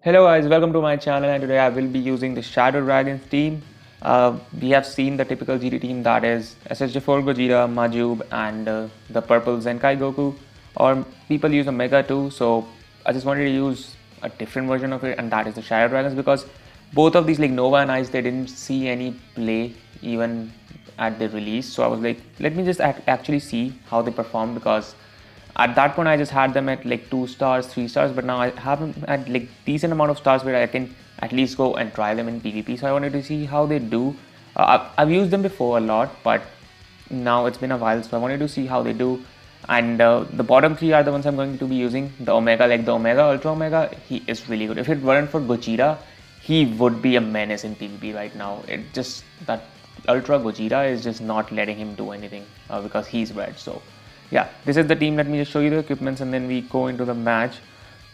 Hello guys, welcome to my channel, and today I will be using the Shadow Dragons team. We have seen the typical GT team, that is SSJ4 Gogeta, Majub and the purple Zenkai Goku, or people use Omega too, so I just wanted to use a different version of it, and that is the Shadow Dragons, because both of these like Nova and Ice, they didn't see any play even at the release, so I was like, let me just actually see how they perform, because at that point I just had them at like 2 stars, 3 stars, but now I have them at like decent amount of stars where I can at least go and try them in PvP. So I wanted to see how they do. I've used them before a lot, but now it's been a while, so I wanted to see how they do. And the bottom 3 are the ones I'm going to be using. The Omega, like the Omega, Ultra Omega, he is really good. If it weren't for Gogeta, he would be a menace in PvP right now. It just, that Ultra Gogeta is just not letting him do anything because he's red. So yeah, this is the team. Let me just show you the equipments and then we go into the match.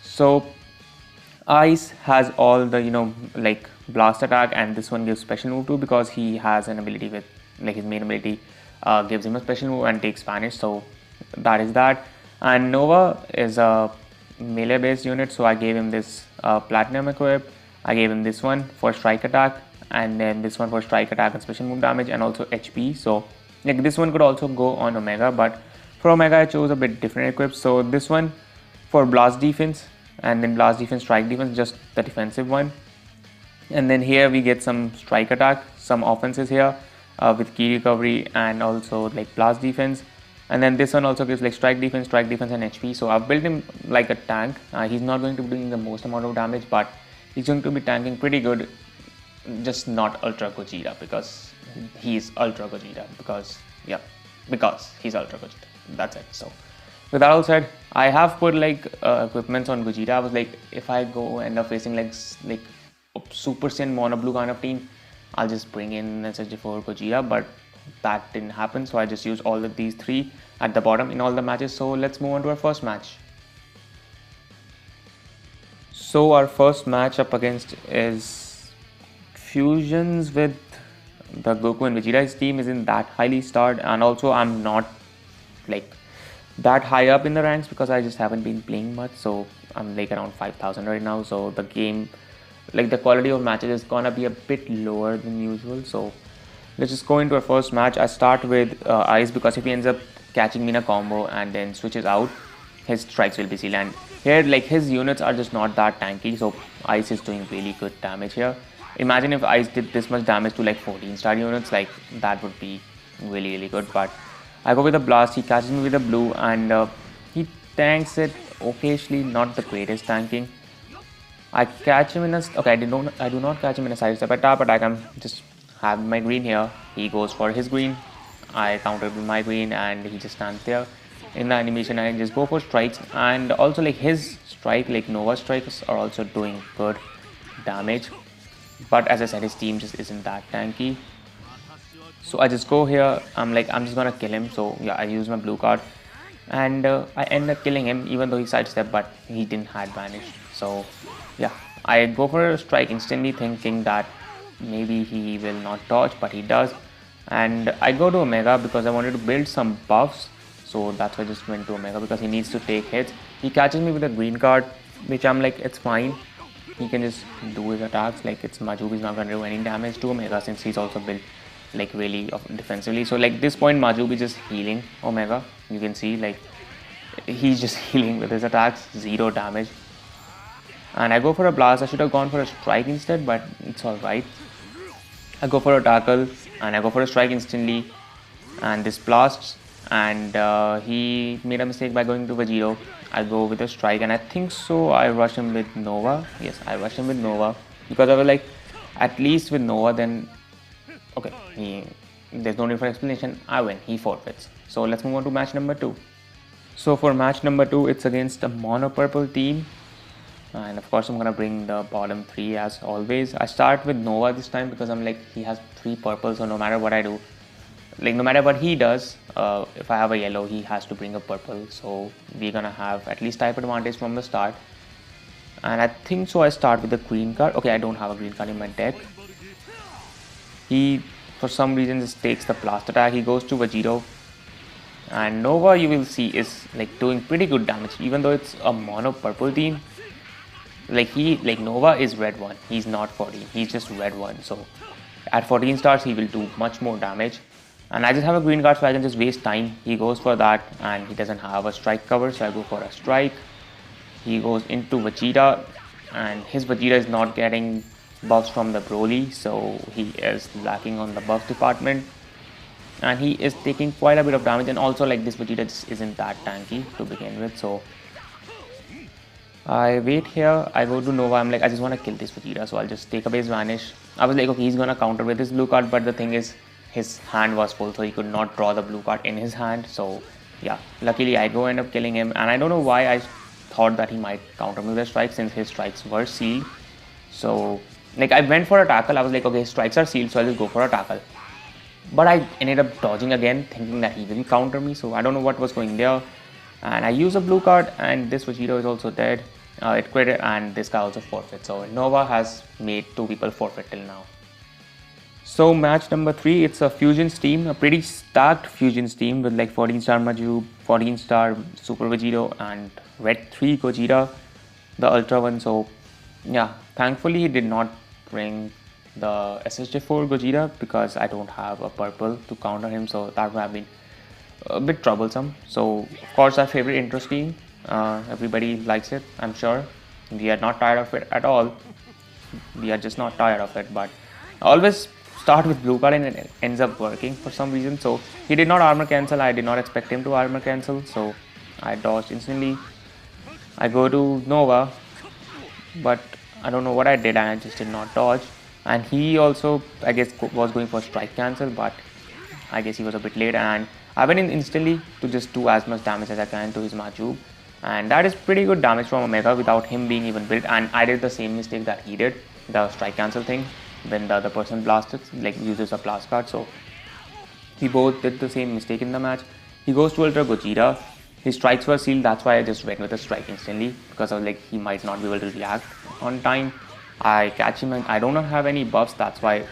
So Ice has all the like blast attack, and this one gives special move too, because he has an ability with like his main ability gives him a special move and takes Spanish. So that is that. And Nova is a melee based unit, so I gave him this platinum equip. I gave him this one for strike attack, and then this one for strike attack and special move damage, and also HP. So like this one could also go on Omega, but for Omega I chose a bit different equips. So this one for blast defense, and then blast defense, strike defense, just the defensive one. And then here we get some strike attack, some offenses here with key recovery and also like blast defense. And then this one also gives like strike defense and HP. So I've built him like a tank. He's not going to be doing the most amount of damage, but he's going to be tanking pretty good, just not Ultra Gogeta, because he's Ultra Gogeta, because he's Ultra Gogeta. That's it. So with that all said, I have put like equipments on Gogeta. I was like, if I go end up facing like Super Saiyan Mono Blue kind of team, I'll just bring in SSJ4 Gogeta, but that didn't happen. So I just used all of these 3 at the bottom in all the matches. So let's move on to our first match. So our first match up against is Fusions with the Goku and Vegeta. His team isn't that highly starred, and also I'm not like that high up in the ranks because I just haven't been playing much. So I'm like around 5,000 right now, so the game, like the quality of matches, is gonna be a bit lower than usual. So let's just go into our first match. I start with Ice, because if he ends up catching me in a combo and then switches out, his strikes will be sealed. And here like his units are just not that tanky, so Ice is doing really good damage here. Imagine if Ice did this much damage to like 14-star units, like that would be really good. But I go with a blast, he catches me with a blue, and he tanks it occasionally, not the greatest tanking. I catch him in a, okay, I do not catch him in a sidestep attack, but I can just have my green here. He goes for his green, I counter with my green, and he just stands there. In the animation I just go for strikes, and also like his strike, like Nova strikes, are also doing good damage. But as I said, his team just isn't that tanky. So I just go here, I'm just gonna kill him. So yeah, I use my blue card, and I end up killing him, even though he sidestepped, but he didn't had vanish. So yeah, I go for a strike instantly, thinking that maybe he will not dodge, but he does. And I go to Omega because I wanted to build some buffs, so that's why I just went to Omega, because he needs to take hits. He catches me with a green card, which I'm like, it's fine, he can just do his attacks. Like it's Majub is not gonna do any damage to Omega, since he's also built like really defensively. So like this point Majub is just healing Omega. You can see like he's just healing with his attacks, 0 damage. And I go for a blast. I should have gone for a strike instead, but it's alright. I go for a tackle and I go for a strike instantly, and this blasts, and he made a mistake by going to Vegito. I go with a strike, and I think so I rush him with Nova. Yes, I rush him with Nova, because I was like, at least with Nova, then okay, there's no need for explanation, I win, he forfeits. So let's move on to match number 2. So for match number 2, it's against a mono purple team, and of course I'm gonna bring the bottom 3 as always. I start with Nova this time because I'm like, he has 3 purple, so no matter what I do, like no matter what he does, if I have a yellow, he has to bring a purple, so we're gonna have at least type advantage from the start. And I think so I start with the green card. Okay, I don't have a green card in my deck. He for some reason just takes the blast attack. He goes to Vegito, and Nova, you will see, is like doing pretty good damage, even though it's a mono purple team. like Nova is red 1. He's not 14. He's just red 1. So at 14 stars, he will do much more damage. And I just have a green card, so I can just waste time. He goes for that, and he doesn't have a strike cover, so I go for a strike. He goes into Vegeta, and his Vegeta is not getting buffs from the Broly, so he is lacking on the buff department. And he is taking quite a bit of damage, and also like this Vegeta just isn't that tanky to begin with, so I wait here. I go to Nova. I'm like, I just want to kill this Vegeta, so I'll just take away his Vanish. I was like, okay, he's gonna counter with his blue card, but the thing is, his hand was full, so he could not draw the blue card in his hand. So yeah, luckily I go end up killing him, and I don't know why I thought that he might counter me with a strike since his strikes were sealed. So like I went for a tackle. I was like, okay, his strikes are sealed, so I'll just go for a tackle. But I ended up dodging again, thinking that he will counter me. So I don't know what was going there, and I use a blue card, and this Vegeta is also dead. It quit, and this guy also forfeit. So Nova has made 2 people forfeit till now. So match number 3, it's a Fusions team, a pretty stacked Fusions team with like 14 star Majub, 14 star Super Vegito, and Red 3 Gogeta, the Ultra one. So yeah, thankfully he did not bring the SSJ4 Gogeta because I don't have a purple to counter him, so that would have been a bit troublesome. So of course our favorite intro scheme, everybody likes it, I'm sure. We are not tired of it at all. We are just not tired of it, but I always start with blue card and it ends up working for some reason. So he did not armor cancel. I did not expect him to armor cancel, so I dodged instantly. I go to Nova, but I don't know what I did, and I just did not dodge. And he also, I guess, was going for strike cancel, but I guess he was a bit late, and I went in instantly to just do as much damage as I can to his Majub, and that is pretty good damage from Omega without him being even built. And I did the same mistake that he did, the strike cancel thing, when the other person blasted, like uses a blast card. So we both did the same mistake in the match. He goes to Ultra Gogeta. His strikes were sealed, that's why I just went with a strike instantly, because I was like, he might not be able to react on time. I catch him and I do not have any buffs, that's why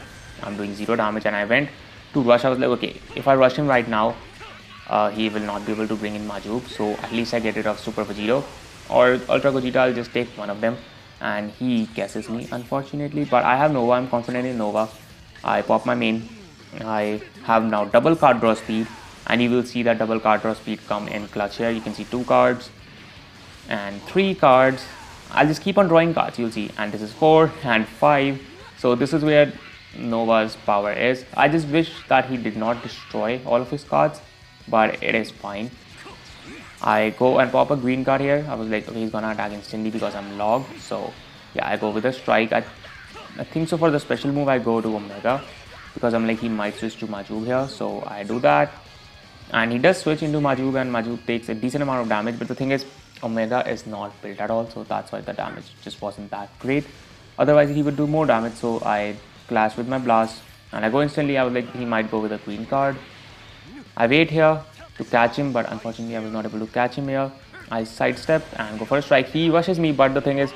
I'm doing 0 damage, and I went to rush. I was like, okay, if I rush him right now, he will not be able to bring in Majub, so at least I get rid of Super Vegito or Ultra Gogeta. I'll just take one of them, and he guesses me, unfortunately. But I have Nova, I'm confident in Nova. I pop my main. I have now double card draw speed, and you will see that double card draw speed come in clutch here. You can see 2 cards and 3 cards. I'll just keep on drawing cards, you'll see, and this is 4 and 5. So this is where Nova's power is. I just wish that he did not destroy all of his cards, but it is fine. I go and pop a green card here. I was like, okay, he's gonna attack instantly because I'm logged. So yeah, I go with a strike. I think so for the special move I go to Omega, because I'm like, he might switch to Majub here. So I do that, and he does switch into Majub, and Majub takes a decent amount of damage. But the thing is, Omega is not built at all, so that's why the damage just wasn't that great. Otherwise he would do more damage. So I clash with my blast, and I go instantly. I was like, he might go with a green card. I wait here to catch him, but unfortunately I was not able to catch him here. I sidestep and go for a strike. He rushes me, but the thing is,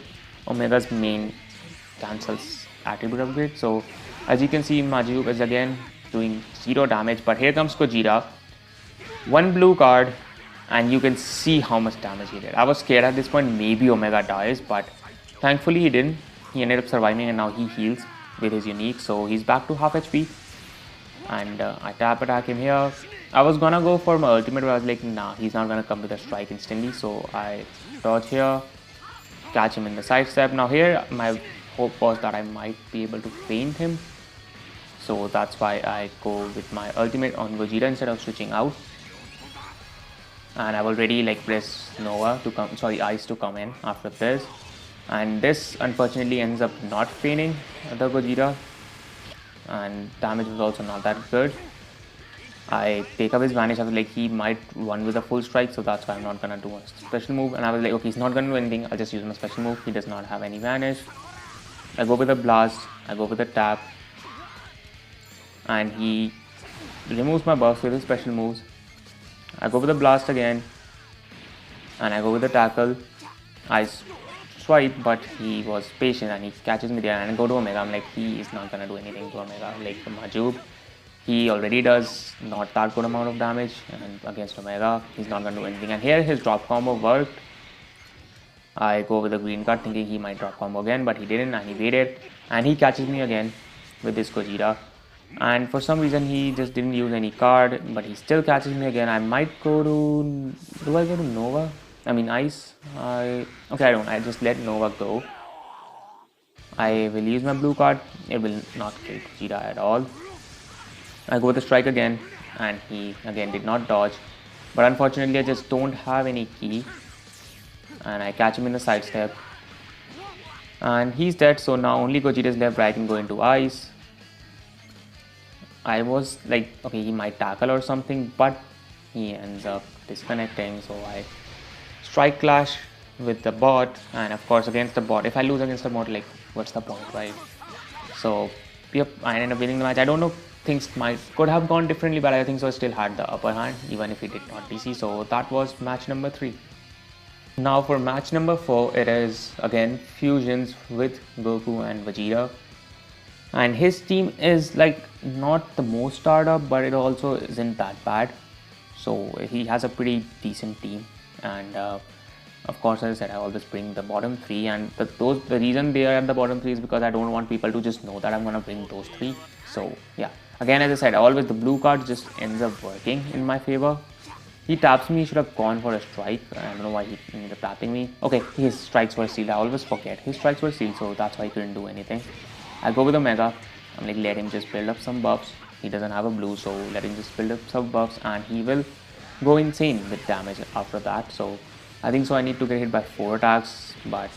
Omega's main cancels attribute upgrade. So as you can see, Majub is again doing 0 damage, but here comes Gogeta. 1 blue card, and you can see how much damage he did. I was scared at this point maybe Omega dies, but thankfully he didn't. He ended up surviving, and now he heals with his unique, so he's back to half HP. And I tap attack him here. I was gonna go for my ultimate, but I was like, nah, he's not gonna come with a strike instantly. So I dodge here, catch him in the side step. Now here my hope was that I might be able to feint him, so that's why I go with my ultimate on Gogeta instead of switching out. And I've already like pressed Nova to come, sorry, Ice to come in after this, and this unfortunately ends up not feinting the Gogeta, and damage was also not that good. I take up his Vanish. I was like, he might run with a full strike, so that's why I'm not gonna do a special move. And I was like, okay, he's not gonna do anything, I'll just use my special move. He does not have any Vanish. I go with a blast, I go with a tap, and he removes my buffs with his special moves. I go with a blast again, and I go with a tackle. I swipe, but he was patient and he catches me there, and I go to Omega. I'm like, he is not gonna do anything to Omega. Like Majub, he already does not that good amount of damage, and against Omega, he's not gonna do anything. And here his drop combo worked. I go with the green card thinking he might drop combo again, but he didn't, and he waited, and he catches me again with this Gogeta. And for some reason he just didn't use any card, but he still catches me again. I might go to... do I go to Nova? I mean Ice? Okay, I don't. I just let Nova go. I will use my blue card. It will not kill Gogeta at all. I go with the strike again, and he again did not dodge. But unfortunately I just don't have any key. And I catch him in the sidestep. And he's dead, so now only Gogeta is left where I can go into Ice. I was like, okay, he might tackle or something, but he ends up disconnecting. So I strike clash with the bot, and of course against the bot. If I lose against the bot, like, what's the point, right? So yep, I ended up winning the match. I don't know, things could have gone differently, but I think so I still had the upper hand, even if he did not DC. So that was match number 3. Now for match number 4, it is again fusions with Goku and Vegeta. And his team is like not the most startup, but it also isn't that bad. So he has a pretty decent team. And of course, as I said, I always bring the bottom 3, and the reason they are at the bottom 3 is because I don't want people to just know that I'm gonna bring those 3. So yeah, again, as I said, always the blue card just ends up working in my favor. He taps me. He should have gone for a strike. I don't know why he ended up tapping me. Okay, his strikes were sealed. I always forget. His strikes were sealed, so that's why he couldn't do anything. I go with a Mega. I'm like, let him just build up some buffs. He doesn't have a blue, so let him just build up some buffs, and he will go insane with damage after that. So I think so I need to get hit by 4 attacks, but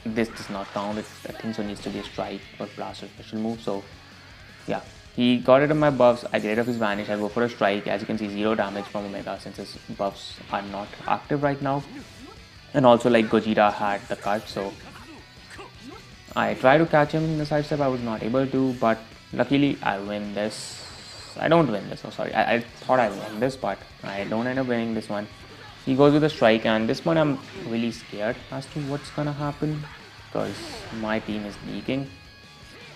this does not count. I think so needs to be a strike or blast or special move. So yeah, he got rid of my buffs. I get rid of his vanish. I go for a strike. As you can see, 0 damage from Omega since his buffs are not active right now. And also, like, Gogeta had the cut, so I tried to catch him in the sidestep. I was not able to, but luckily I win this. I don't win this. Oh, sorry. I thought I won this, but I don't end up winning this one. He goes with a strike, and this one I'm really scared as to what's gonna happen because my team is leaking.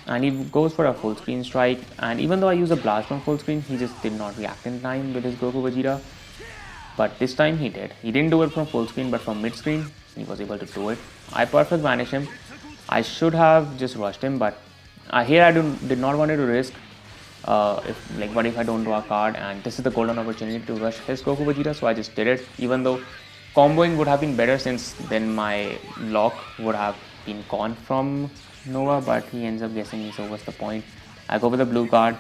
And he goes for a full screen strike, and even though I use a blast from full screen, he just did not react in time with his Goku Vegeta. But this time he did. He didn't do it from full screen, but from mid screen he was able to do it. I perfect vanish him. I should have just rushed him, but here I did not want to risk. What if I don't draw a card, and this is the golden opportunity to rush his Goku Vegeta, so I just did it. Even though comboing would have been better, since then my lock would have been gone from Nova, but he ends up guessing me, so what's the point? I go with a blue card,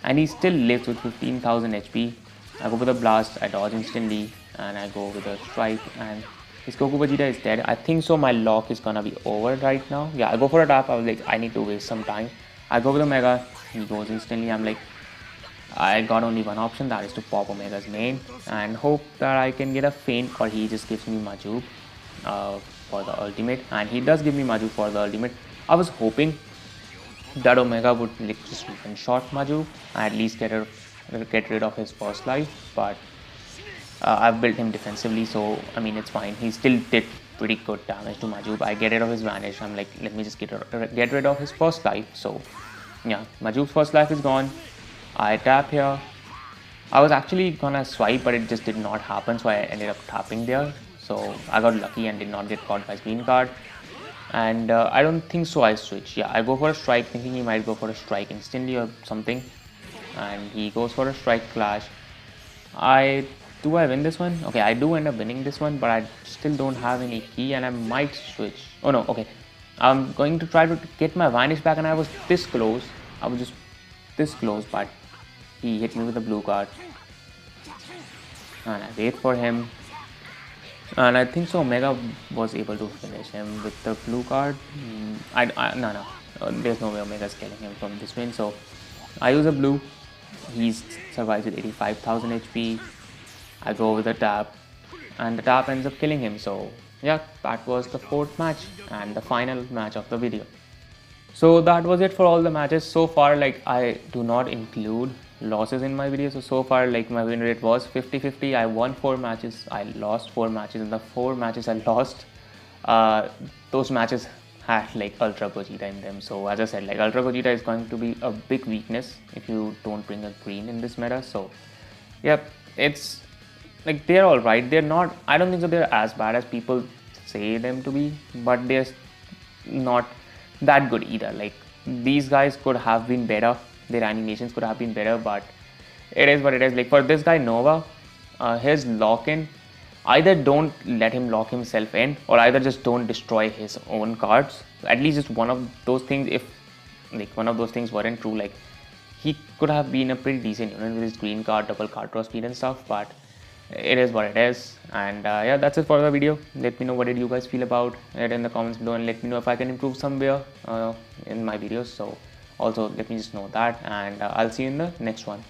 and he still lives with 15,000 HP. I go with a blast, I dodge instantly, and I go with a strike, and his Goku Vegeta is dead. I think so my lock is gonna be over right now. Yeah, I go for a tap. I was like, I need to waste some time. I go with a Mega. He goes instantly. I'm like, I got only one option, that is to pop Omega's main and hope that I can get a feint, or he just gives me Majub for the ultimate. And he does give me Majub for the ultimate. I was hoping that Omega would like just one-shot Majub and at least get rid of his first life, but I've built him defensively, so I mean it's fine. He still did pretty good damage to Majub. I get rid of his vanish. I'm like, let me just get rid of his first life. So yeah, Majub's first life is gone. I tap here. I was actually gonna swipe, but it just did not happen, so I ended up tapping there. So I got lucky and did not get caught by green card. And I don't think so I switch. Yeah, I go for a strike thinking he might go for a strike instantly or something. And he goes for a strike clash. Do I win this one? Okay, I do end up winning this one, but I still don't have any key, and I might switch. Oh no, okay. I'm going to try to get my vanish back, and I was this close. I was just this close, but he hit me with a blue card. And I wait for him. And I think so Omega was able to finish him with the blue card. No. There's no way Omega's killing him from this win. So I use a blue. He survives with 85,000 HP. I go with a tap, and the tap ends up killing him. So yeah, that was the 4th match and the final match of the video. So that was it for all the matches. So far, like, I do not include losses in my video. So far, like, my win rate was 50-50. I won 4 matches. I lost 4 matches. And the 4 matches I lost, those matches had like Ultra Gogeta in them. So as I said, like, Ultra Gogeta is going to be a big weakness if you don't bring a green in this meta. So yep, it's like they're alright. They're not, I don't think so they're as bad as people say them to be, but they're not that good either. Like, these guys could have been better, their animations could have been better, but it is what it is. Like, for this guy Nova, his lock-in, either don't let him lock himself in, or either just don't destroy his own cards. At least just one of those things. If like one of those things weren't true, like, he could have been a pretty decent unit with his green card, double card draw speed and stuff, but it is what it is. And yeah, that's it for the video. Let me know what did you guys feel about it in the comments below, and let me know if I can improve somewhere in my videos. So also let me just know that, and I'll see you in the next one.